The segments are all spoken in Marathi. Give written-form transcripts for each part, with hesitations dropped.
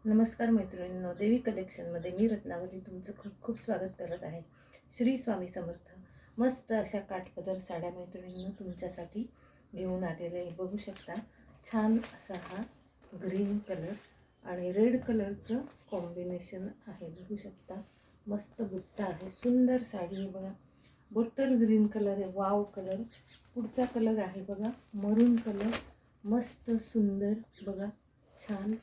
नमस्कार मैत्रिणींनो, देवी कलेक्शनमध्ये मी रत्नावली तुमचं खूप खूप स्वागत करत आहे. श्री स्वामी समर्थ. मस्त अशा काठपदर साड्या मैत्रिणींनो तुमच्यासाठी घेऊन आलेले आहे. बघू शकता, छान असा हा ग्रीन कलर आणि रेड कलरचं कॉम्बिनेशन आहे. बघू शकता, मस्त बुट्टा आहे. सुंदर साडी आहे बघा. बॉटल ग्रीन कलर आहे. Wow colour. पुढचा कलर आहे बघा मरून कलर. मस्त सुंदर बघा, छान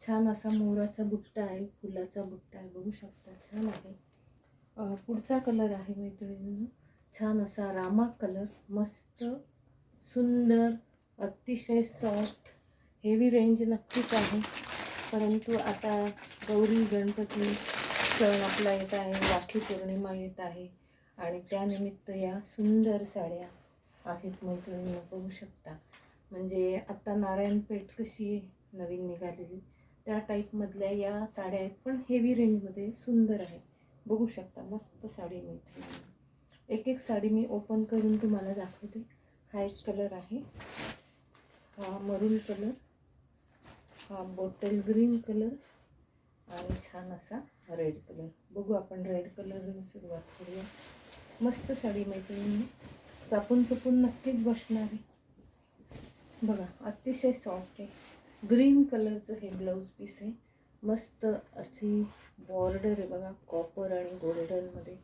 छान असा मोराचा बुट्टा आहे, फुलाचा बुट्टा आहे. बघू शकता, छान आहे. पुढचा कलर आहे मैत्रिणींनो, छान असा रामा कलर. मस्त सुंदर, अतिशय सॉफ्ट. हेवी रेंज नक्कीच आहे, परंतु आता गौरी गणपती सण आपला येत आहे, राखी पौर्णिमा येत आहे आणि त्यानिमित्त या सुंदर साड्या आहेत मैत्रिणींनो. बघू शकता, म्हणजे आता नारायणपेठ कशी नवीन निघालेली त्या टाईपमधल्या या साड्या आहेत, पण हेवी रेंजमध्ये सुंदर आहे. बघू शकता, मस्त साडी मिळते. एक एक साडी मी ओपन करून तुम्हाला दाखवते. हा एक कलर आहे, हा मरून कलर, हा बॉटल ग्रीन कलर आणि छान असा रेड कलर. बघू आपण रेड कलरने सुरुवात करूया. मस्त साडी मैत्रिणींनी, चापून चुपून नक्कीच बसणार आहे. बघा, अतिशय सॉफ्ट आहे. ग्रीन कलरचं हे ब्लाऊज पीस आहे. मस्त अशी बॉर्डर आहे बघा, कॉपर आणि गोल्डनमध्ये.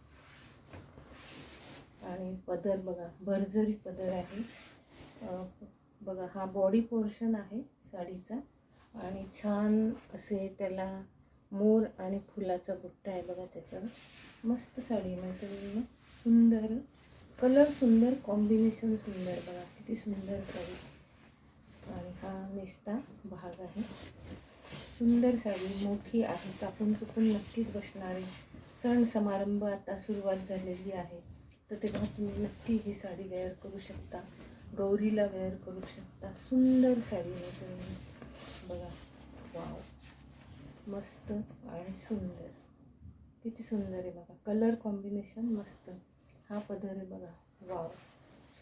आणि पदर बघा, भरजरी पदर आहे. बघा, हा बॉडी पोर्शन आहे साडीचा आणि छान असे त्याला मोर आणि फुलाचा बुट्टा आहे बघा त्याच्यावर. मस्त साडी मैत्रिणींनो, सुंदर कलर, सुंदर कॉम्बिनेशन, सुंदर. बघा किती सुंदर साडी. आणि हा निस्ता भाग आहे. सुंदर साडी, मोठी आहे, चापून चुकून नक्कीच बसणार आहे. सण समारंभ आता सुरुवात झालेली आहे, तर तेव्हा तुम्ही नक्की ही साडी वेअर करू शकता. गौरीला वेअर करू शकता. सुंदर साडी आहे तुम्ही. बघा, वाव, मस्त आणि सुंदर. किती सुंदर आहे बघा, कलर कॉम्बिनेशन मस्त. हा पदर आहे बघा, वाव,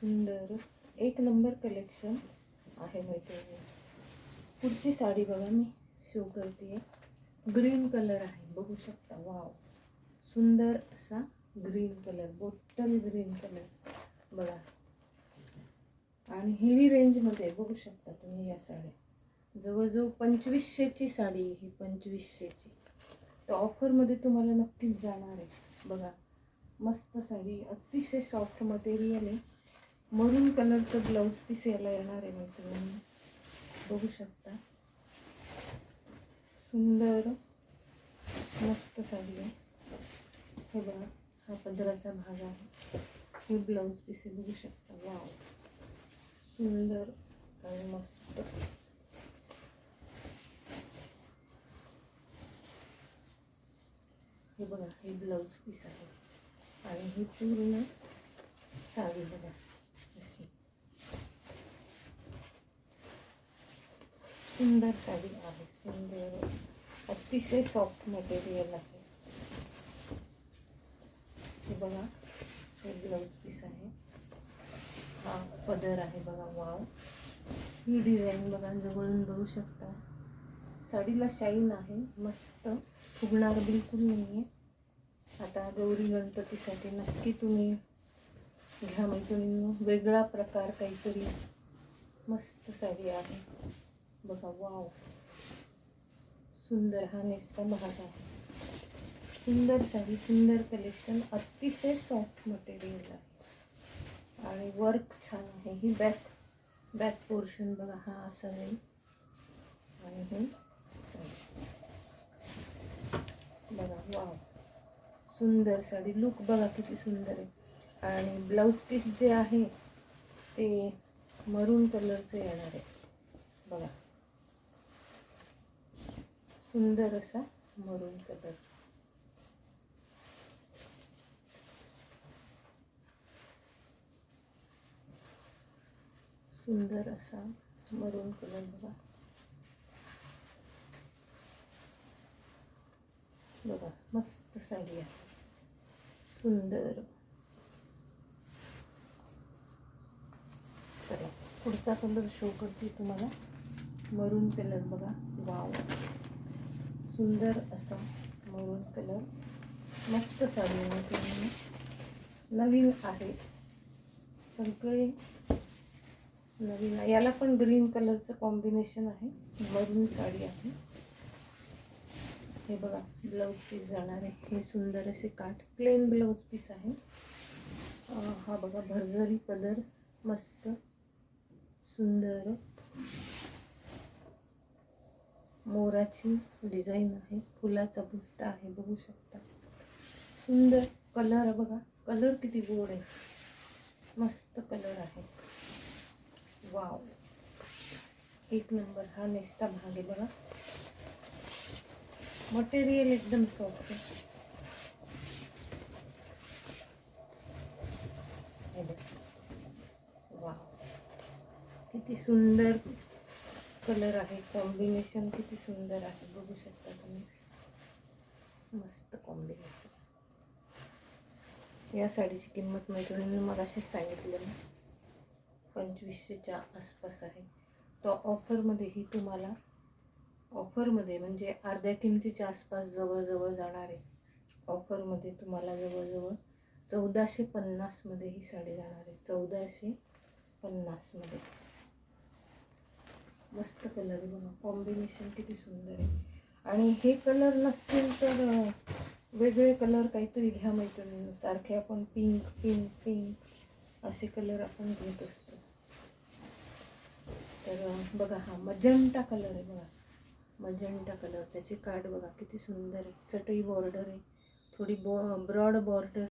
सुंदर, एक नंबर कलेक्शन आहे मैत्रिणी. पुढची साडी बघा मी शो करते. ग्रीन कलर आहे, बघू शकता. वाव, सुंदर असा green colour, bottle green colour बघा. आणि हेवी रेंजमध्ये बघू शकता तुम्ही या साड्या. जवळजवळ 2500ची साडी ही, 2500ची. तर ऑफरमध्ये तुम्हाला नक्कीच जाणार आहे. बघा, मस्त साडी, अतिशय सॉफ्ट मटेरियल आहे. मरून कलरचं ब्लाऊज पीस याला येणार आहे मैत्रिणी. बघू शकता, सुंदर मस्त साडी आहे. हे बघा, हा पदराचा भाग आहे, हे ब्लाऊज पीस आहे. बघू शकता, वाव, सुंदर आणि मस्त. हे बघा, हे ब्लाऊज पीस आहे आणि ही पूर्ण साडी बघा अशी सुंदर साडी आहे. सुंदर, अतिशय सॉफ्ट मटेरियल आहे. हे बघा, हे ब्लाऊज पीस आहे, हा पदर आहे बघा. वाव, ही डिझाईन बघा, जवळून बघू शकता. साडीला शाईन आहे, मस्त, फुगणार बिलकुल नाही आहे. आता गौरी गणपतीसाठी नक्की तुम्ही घ्या मैत्रिणींनो, वेगळा प्रकार काहीतरी. मस्त साडी आहे बघा, वाव, सुंदर. हा नेसता भाग आहे. सुंदर साडी, सुंदर कलेक्शन, अतिशय सॉफ्ट मटेरियल आहे आणि वर्क छान आहे. ही बॅक पोर्शन बघा, हा असा नाही. आणि ही साडी बघा, वाव, सुंदर साडी. लुक बघा किती सुंदर आहे. आणि ब्लाऊज पीस जे आहे ते मरून कलरचं येणार आहे बघा, सुंदर असा मरून कलर. सुंदर असा मरून कलर बघा. बघा, मस्त साडी आहे, सुंदर. चला, पुढचा कलर शो करते तुम्हाला. मरून कलर बघा, वाव, सुंदर असा मरून कलर, मस्त साडी आहे, नवीन आहे, सगळे नवीन आहे. याला पण ग्रीन कलरचं कॉम्बिनेशन आहे, मरून साडी आहे. हे बघा ब्लाऊज पीस जाणार आहे, हे सुंदर असे काठ प्लेन ब्लाऊज पीस आहे. हा बघा भरजरी पदर, मस्त सुंदर मोराची डिझाईन आहे, फुलाचा बुट्टा आहे, बघू शकता. सुंदर कलर बघा, कलर किती गोड आहे, मस्त कलर आहे. वाव, एक नंबर. हा नेसता भाग आहे बघा, मटेरियल एकदम सॉफ्ट आहे. वाव, किती सुंदर कलर आहे, कॉम्बिनेशन किती सुंदर आहे, बघू शकता तुम्ही. मस्त कॉम्बिनेशन. या साडीची किंमत मैत्रिणींनी मग अशीच सांगितलं ना, 2500च्या आसपास आहे. तो ऑफरमध्येही तुम्हाला, ऑफरमध्ये म्हणजे अर्ध्या किमतीच्या आसपास जवळजवळ जाणार आहे. ऑफरमध्ये तुम्हाला जवळजवळ 1450 मध्ये ही साडी जाणार आहे, 1450 मध्ये. मस्त कलर आहे बघा, कॉम्बिनेशन किती सुंदर आहे. आणि हे कलर नसतील तर वेगळे कलर काहीतरी घ्या मैत्रिणींनो. सारखे आपण पिंक पिंक पिंक असे कलर आपण घेत असतो. तर बघा हा मजंटा कलर आहे बघा, मजंटा कलर. त्याची काठ बघा किती सुंदर आहे, चटई बॉर्डर आहे, थोडी ब्रॉड बॉर्डर